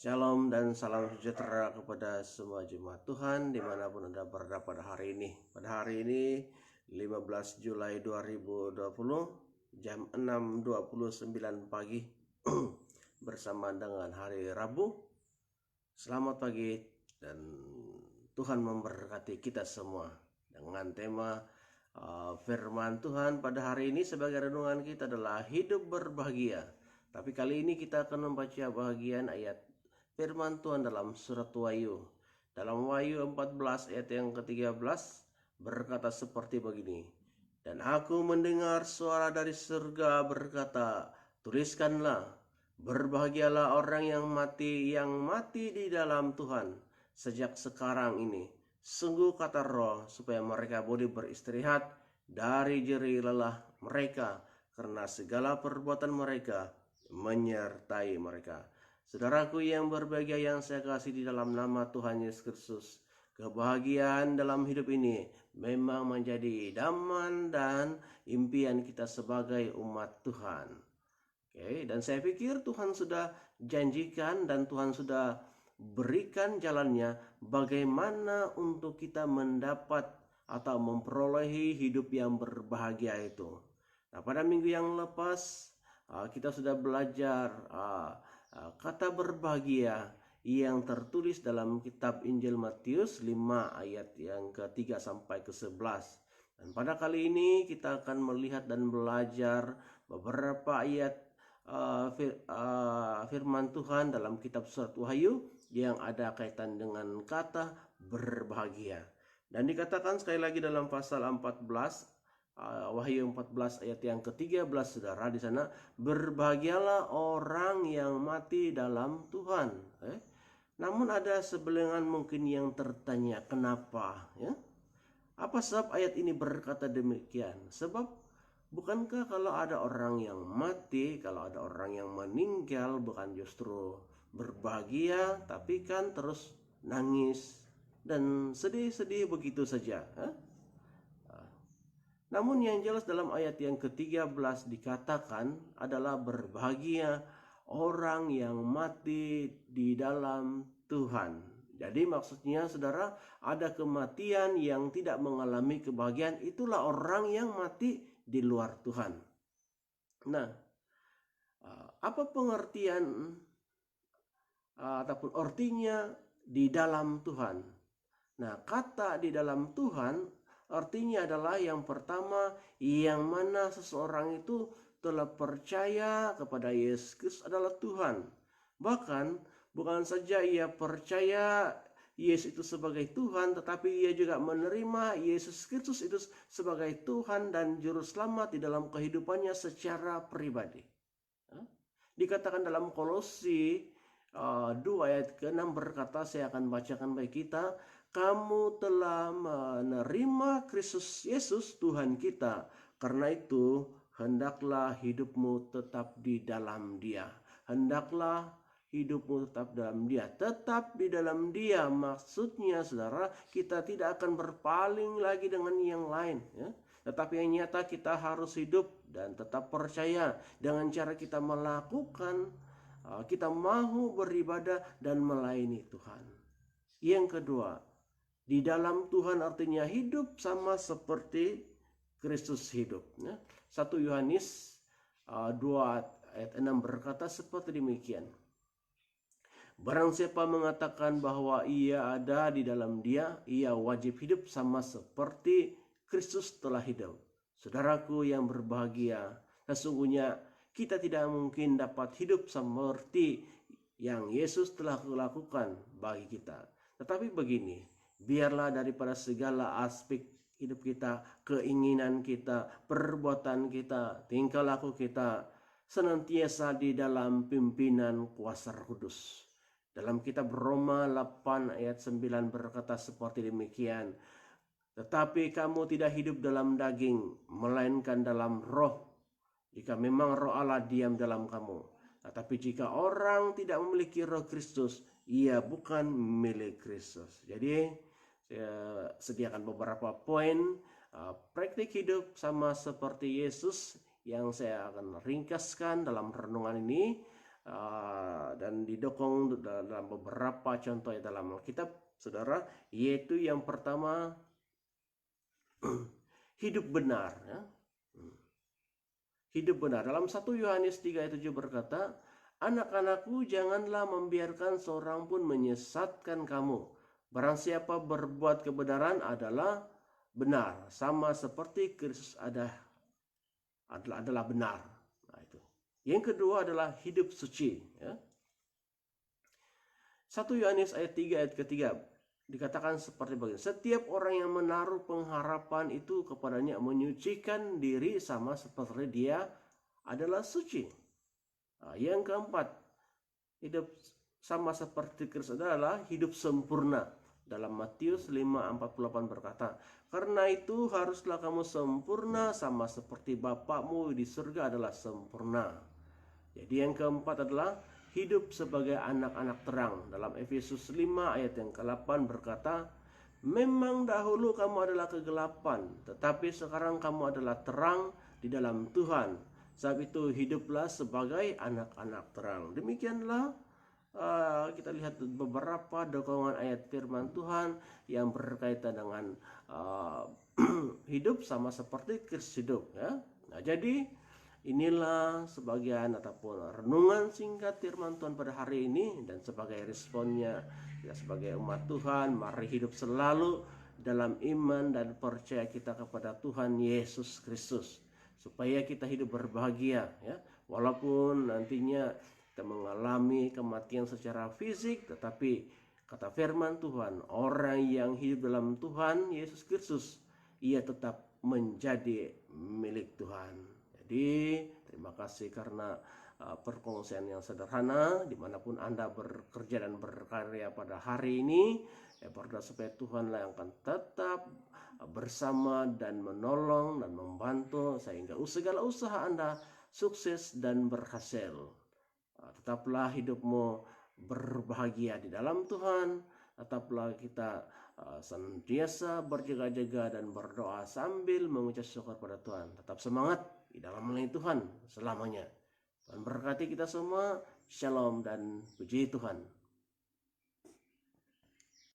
Shalom dan salam sejahtera kepada semua jemaat Tuhan dimanapun Anda berada pada hari ini. Pada hari ini 15 Julai 2020 jam 6.29 pagi bersama dengan hari Rabu. Selamat pagi dan Tuhan memberkati kita semua dengan tema firman Tuhan pada hari ini. Sebagai renungan kita adalah hidup berbahagia. Tapi kali ini kita akan membaca bagian ayat firman Tuhan dalam surat Wahyu. Dalam Wahyu 14 ayat yang ke-13 berkata seperti begini. Dan aku mendengar suara dari surga berkata, tuliskanlah, berbahagialah orang yang mati di dalam Tuhan sejak sekarang ini. Sungguh kata Roh, supaya mereka boleh beristirahat dari jerih lelah mereka, karena segala perbuatan mereka menyertai mereka. Saudaraku yang berbahagia yang saya kasih di dalam nama Tuhan Yesus Kristus, kebahagiaan dalam hidup ini memang menjadi idaman dan impian kita sebagai umat Tuhan. Oke, dan saya pikir Tuhan sudah janjikan dan Tuhan sudah berikan jalannya bagaimana untuk kita mendapat atau memperolehi hidup yang berbahagia itu. Nah, pada minggu yang lepas kita sudah belajar kata berbahagia yang tertulis dalam kitab Injil Matius 5 ayat yang ke-3 sampai ke-11. Dan pada kali ini kita akan melihat dan belajar beberapa ayat firman Tuhan dalam kitab surat Wahyu yang ada kaitan dengan kata berbahagia. Dan dikatakan sekali lagi dalam pasal 14 Wahyu 14 ayat yang ke-13, saudara, di sana, berbahagialah orang yang mati dalam Tuhan. Namun ada sebelengan mungkin yang tertanya, kenapa? Apa sebab ayat ini berkata demikian? Sebab bukankah kalau ada orang yang mati, kalau ada orang yang meninggal, bukan justru berbahagia, tapi kan terus nangis dan sedih-sedih begitu saja. Namun yang jelas dalam ayat yang ke-13 dikatakan adalah berbahagia orang yang mati di dalam Tuhan. Jadi maksudnya, saudara, ada kematian yang tidak mengalami kebahagiaan, itulah orang yang mati di luar Tuhan. Nah, apa pengertian ataupun artinya di dalam Tuhan? Nah, kata di dalam Tuhan artinya adalah yang pertama, yang mana seseorang itu telah percaya kepada Yesus Kristus adalah Tuhan. Bahkan bukan saja ia percaya Yesus itu sebagai Tuhan, tetapi ia juga menerima Yesus Kristus itu sebagai Tuhan dan Juru Selamat di dalam kehidupannya secara pribadi. Dikatakan dalam Kolose 2 ayat ke-6 berkata, saya akan bacakan bagi kita, kamu telah menerima Kristus Yesus Tuhan kita, karena itu hendaklah hidupmu tetap di dalam Dia. Hendaklah hidupmu tetap dalam Dia. Tetap di dalam Dia maksudnya, saudara, kita tidak akan berpaling lagi dengan yang lain, tetapi yang nyata kita harus hidup dan tetap percaya dengan cara kita melakukan, kita mau beribadah dan melayani Tuhan. Yang kedua, di dalam Tuhan artinya hidup sama seperti Kristus hidup. 1 Yohanes 2 ayat 6 berkata seperti demikian. Barang siapa mengatakan bahwa ia ada di dalam Dia, ia wajib hidup sama seperti Kristus telah hidup. Saudaraku yang berbahagia, sesungguhnya kita tidak mungkin dapat hidup seperti yang Yesus telah lakukan bagi kita. Tetapi begini, biarlah daripada segala aspek hidup kita, keinginan kita, perbuatan kita, tingkah laku kita, senantiasa di dalam pimpinan kuasa Roh Kudus. Dalam kitab Roma 8 ayat 9 berkata seperti demikian. Tetapi kamu tidak hidup dalam daging, melainkan dalam roh. Jika memang roh Allah diam dalam kamu. Tetapi jika orang tidak memiliki roh Kristus, ia bukan milik Kristus. Jadi saya sediakan beberapa poin praktik hidup sama seperti Yesus yang saya akan ringkaskan dalam renungan ini. dan didukung dalam beberapa contoh dalam Alkitab, saudara, yaitu yang pertama hidup benar. Ya. Hidup benar. Dalam 1 Yohanes 3 ayat 7 berkata, anak-anakku, janganlah membiarkan seorang pun menyesatkan kamu. Barang siapa berbuat kebenaran adalah benar, sama seperti Kristus adalah benar. Nah, itu. Yang kedua adalah hidup suci. Ya. 1 Yohanes ayat 3 ayat ketiga dikatakan seperti begini. Setiap orang yang menaruh pengharapan itu kepadanya menyucikan diri sama seperti dia adalah suci. Nah, yang keempat, hidup sama seperti Kristus adalah hidup sempurna. Dalam Matius 5:48 berkata, karena itu haruslah kamu sempurna sama seperti Bapakmu di surga adalah sempurna. Jadi yang keempat adalah hidup sebagai anak-anak terang. Dalam Efesus 5 ayat yang ke-8 berkata, memang dahulu kamu adalah kegelapan, tetapi sekarang kamu adalah terang di dalam Tuhan. Sebab itu hiduplah sebagai anak-anak terang. Demikianlah kita lihat beberapa dokongan ayat firman Tuhan yang berkaitan dengan hidup sama seperti Kristus hidup. Ya. Nah, jadi inilah sebagian ataupun renungan singkat firman Tuhan pada hari ini, dan sebagai responnya ya, sebagai umat Tuhan, mari hidup selalu dalam iman dan percaya kita kepada Tuhan Yesus Kristus, supaya kita hidup berbahagia ya, walaupun nantinya kita mengalami kematian secara fisik, tetapi kata firman Tuhan, orang yang hidup dalam Tuhan Yesus Kristus, ia tetap menjadi milik Tuhan. Jadi terima kasih karena perkongsian yang sederhana dimanapun Anda bekerja dan berkarya pada hari ini. Berdoa supaya Tuhanlah yang akan tetap bersama dan menolong dan membantu sehingga segala usaha Anda sukses dan berhasil. Tetaplah hidupmu berbahagia di dalam Tuhan. Tetaplah kita senantiasa berjaga-jaga dan berdoa sambil mengucap syukur pada Tuhan. Tetap semangat di dalam melayani Tuhan selamanya. Tuhan berkati kita semua. Shalom dan puji Tuhan.